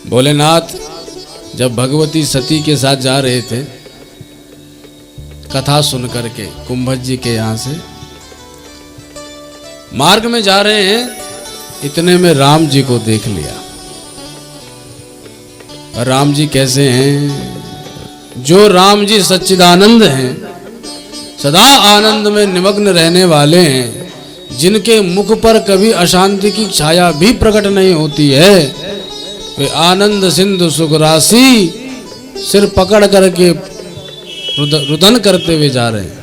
भोलेनाथ जब भगवती सती के साथ जा रहे थे कथा सुन करके कुंभज जी के यहाँ से मार्ग में जा रहे हैं, इतने में राम जी को देख लिया। और राम जी कैसे हैं? जो राम जी सच्चिदानंद हैं, सदा आनंद में निमग्न रहने वाले हैं, जिनके मुख पर कभी अशांति की छाया भी प्रकट नहीं होती है, वे आनंद सिंधु सुख राशि सिर पकड़ करके रुदन करते हुए जा रहे हैं।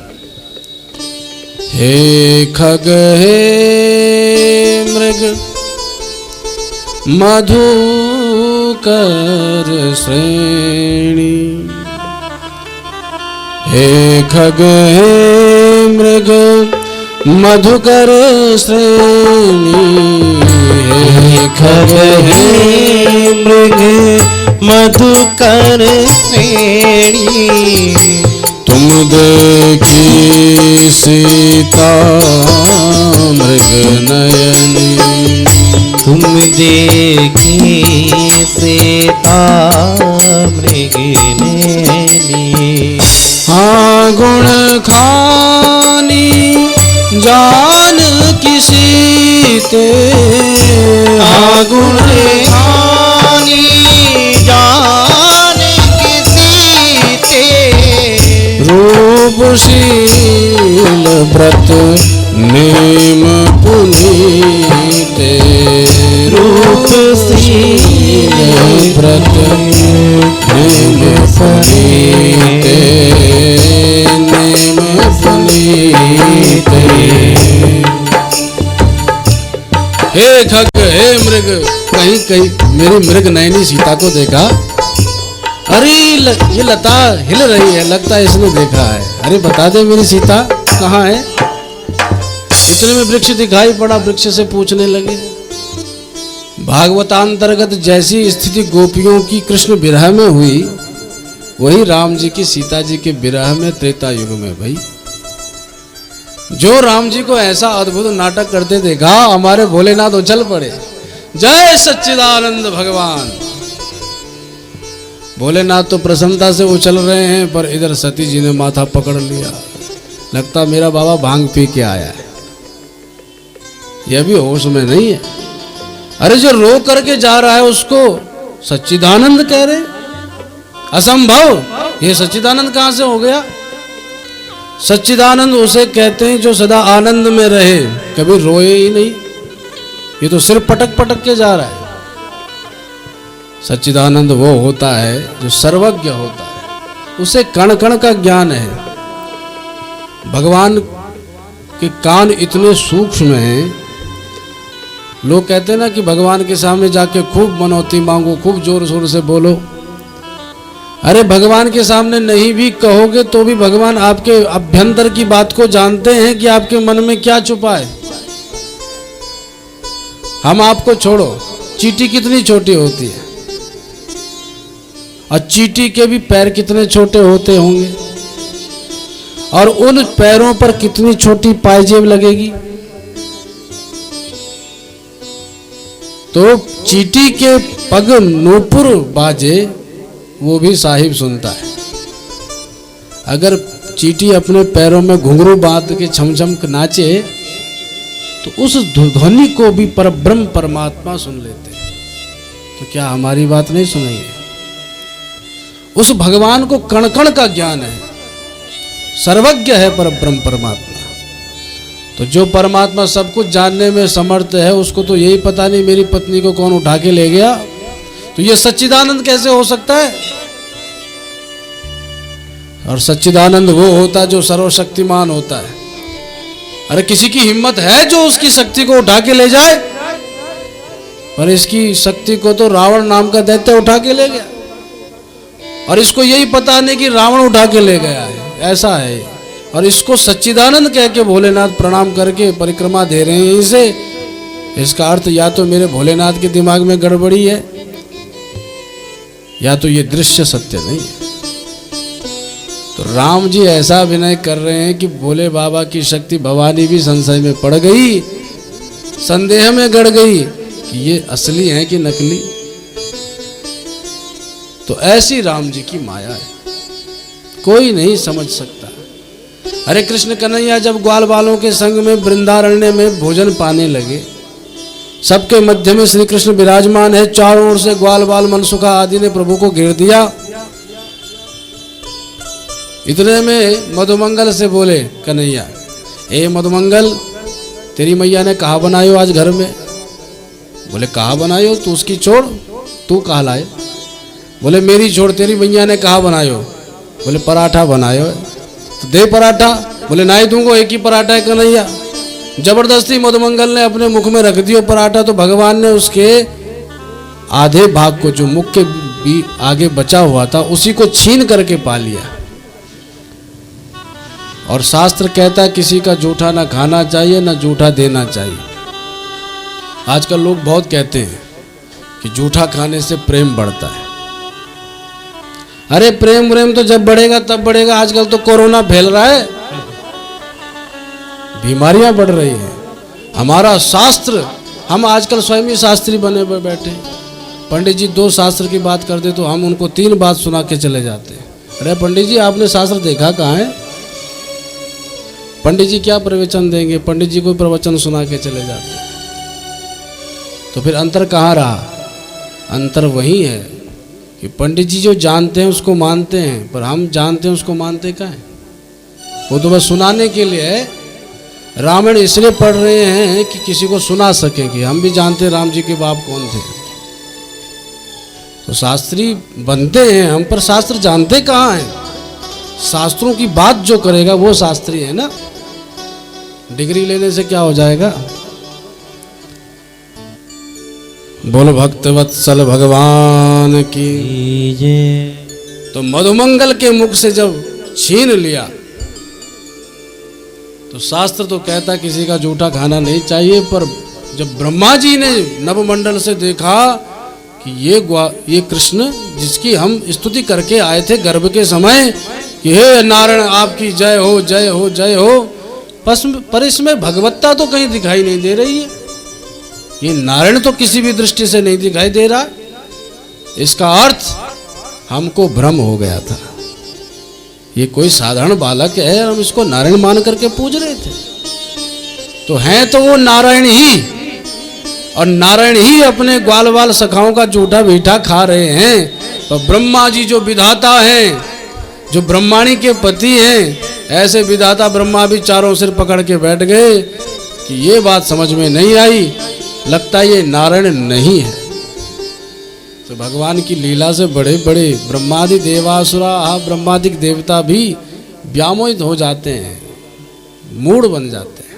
हे खग हे मृग मधुकर श्रेणी, हे खग हे मृग मधुकर श्रेणी, हे खग हे मृग मधुकर श्रेणी, तुम देखी सीता मृग नयनी, तुम देखी सीता मृग नयनी, हाँ गुण खानी जान किसीते, हाँ गुण खानी जान किसीते, रूपशील व्रत नेम पुनीते, रूपशील व्रत नेम पुनीते, नेम पुनीते। हे खग हे मृग, कहीं कहीं मेरी मृग नयनी सीता को देखा? अरे ये लता हिल रही है, लगता है इसने देखा है। अरे बता दे मेरी सीता कहाँ है? इतने में वृक्ष दिखाई पड़ा, वृक्ष से पूछने लगे। भागवतांतर्गत जैसी स्थिति गोपियों की कृष्ण विरह में हुई, वही राम जी की सीता जी के विरह में त्रेता युग में भाई। जो राम जी को ऐसा अद्भुत नाटक करते देखा, हमारे भोलेनाथ उछल पड़े, जय सच्चिदानंद भगवान। भोलेनाथ तो प्रसन्नता से उछल रहे हैं, पर इधर सती जी ने माथा पकड़ लिया। लगता मेरा बाबा भांग पी के आया है, यह भी होश में नहीं है। अरे जो रो करके जा रहा है उसको सच्चिदानंद कह रहे, असंभव, ये सच्चिदानंद कहां से हो गया? सच्चिदानंद उसे कहते हैं जो सदा आनंद में रहे, कभी रोए ही नहीं। ये तो सिर्फ पटक पटक के जा रहा है। सच्चिदानंद वो होता है जो सर्वज्ञ होता है, उसे कण कण का ज्ञान है। भगवान के कान इतने सूक्ष्म हैं, लोग कहते हैं ना कि भगवान के सामने जाके खूब मनौती मांगो, खूब जोर शोर से बोलो। अरे भगवान के सामने नहीं भी कहोगे तो भी भगवान आपके अभ्यंतर की बात को जानते हैं कि आपके मन में क्या छुपा है। हम आपको छोड़ो, चींटी कितनी छोटी होती है, और चींटी के भी पैर कितने छोटे होते होंगे, और उन पैरों पर कितनी छोटी पायजेब लगेगी। तो चींटी के पग नूपुर बाजे, वो भी साहिब सुनता है। अगर चींटी अपने पैरों में घुंघरू बांध के छमछम नाचे, तो उस ध्वनि को भी परब्रह्म परमात्मा सुन लेते हैं। तो क्या हमारी बात नहीं सुनेंगे? उस भगवान को कण कण का ज्ञान है, सर्वज्ञ है परब्रह्म परमात्मा। तो जो परमात्मा सब कुछ जानने में समर्थ है, उसको तो यही पता नहीं मेरी पत्नी को कौन उठा के ले गया। तो ये सच्चिदानंद कैसे हो सकता है? और सच्चिदानंद वो होता है जो सर्वशक्तिमान होता है। अरे किसी की हिम्मत है जो उसकी शक्ति को उठा के ले जाए? पर इसकी शक्ति को तो रावण नाम का दैत्य उठा के ले गया, और इसको यही पता नहीं कि रावण उठा के ले गया है, ऐसा है। और इसको सच्चिदानंद कह के भोलेनाथ प्रणाम करके परिक्रमा दे रहे हैं इसे। इसका अर्थ या तो मेरे भोलेनाथ के दिमाग में गड़बड़ी है, या तो ये दृश्य सत्य नहीं है। तो राम जी ऐसा अभिनय कर रहे हैं कि भोले बाबा की शक्ति भवानी भी संशय में पड़ गई, संदेह में गड़ गई कि ये असली है कि नकली। तो ऐसी राम जी की माया है, कोई नहीं समझ सकता। अरे कृष्ण कन्हैया जब ग्वाल बालों के संग में वृंदारण्य में भोजन पाने लगे, सबके मध्य में श्री कृष्ण विराजमान है, चारों ओर से ग्वाल बाल मनसुखा आदि ने प्रभु को घेर दिया। इतने में मधुमंगल से बोले कन्हैया, ए मधुमंगल, तेरी मैया ने कहा बनायो आज घर में? बोले कहा बनायो, तू उसकी छोड़, तू कहा लाए? बोले मेरी छोड़, तेरी मैया ने कहा बनायो? बोले पराठा बनायो। तो दे पराठा। बोले नहीं दूंगा, एक ही पराठा है कन्हैया। जबरदस्ती मधुमंगल ने अपने मुख में रख दिया पराठा, तो भगवान ने उसके आधे भाग को, जो मुख के भी आगे बचा हुआ था, उसी को छीन करके पा लिया। और शास्त्र कहता है किसी का जूठा ना खाना चाहिए, ना जूठा देना चाहिए। आजकल लोग बहुत कहते हैं कि जूठा खाने से प्रेम बढ़ता है। अरे प्रेम तो जब बढ़ेगा तब बढ़ेगा, आजकल तो कोरोना फैल रहा है, बीमारियां बढ़ रही हैं। हमारा शास्त्र, हम आजकल स्वयं ही शास्त्री बने हुए बैठे। पंडित जी 2 शास्त्र की बात करते तो हम उनको 3 बात सुना के चले जाते। अरे पंडित जी आपने शास्त्र देखा कहाँ है? पंडित जी क्या प्रवचन देंगे, पंडित जी को प्रवचन सुना के चले जाते। तो फिर अंतर कहाँ रहा? अंतर वही है कि पंडित जी जो जानते हैं उसको मानते हैं, पर हम जानते हैं उसको मानते क्या है? वो तो बस सुनाने के लिए है। रामायण इसलिए पढ़ रहे हैं कि किसी को सुना सकें कि हम भी जानते हैं राम जी के बाप कौन थे। तो शास्त्री बनते हैं हम, पर शास्त्र जानते कहाँ हैं? शास्त्रों की बात जो करेगा वो शास्त्री है ना। डिग्री लेने से क्या हो जाएगा? बोल भक्त वत्सल भगवान की जय। तो मधुमंगल के मुख से जब छीन लिया तो शास्त्र तो कहता किसी का जूठा खाना नहीं चाहिए, पर जब ब्रह्मा जी ने नवमंडल से देखा कि ये कृष्ण जिसकी हम स्तुति करके आए थे गर्भ के समय कि हे नारायण आपकी जय हो जय हो जय हो, पर इसमें भगवत्ता तो कहीं दिखाई नहीं दे रही है। ये नारायण तो किसी भी दृष्टि से नहीं दिखाई दे रहा। इसका अर्थ हमको भ्रम हो गया था, ये कोई साधारण बालक है, हम इसको नारायण मान करके पूज रहे थे। तो हैं तो वो नारायण ही, और नारायण ही अपने ग्वाल बाल सखाओं का जूठा मीठा खा रहे हैं। तो ब्रह्मा जी जो विधाता हैं, जो ब्रह्माणी के पति हैं, ऐसे विधाता ब्रह्मा भी चारों सिर पकड़ के बैठ गए कि ये बात समझ में नहीं आई, लगता है ये नारायण नहीं है। तो भगवान की लीला से बड़े बड़े ब्रह्मादि देवासुरा, ब्रह्मादिक देवता भी व्यामोहित हो जाते हैं, मूढ़ बन जाते हैं।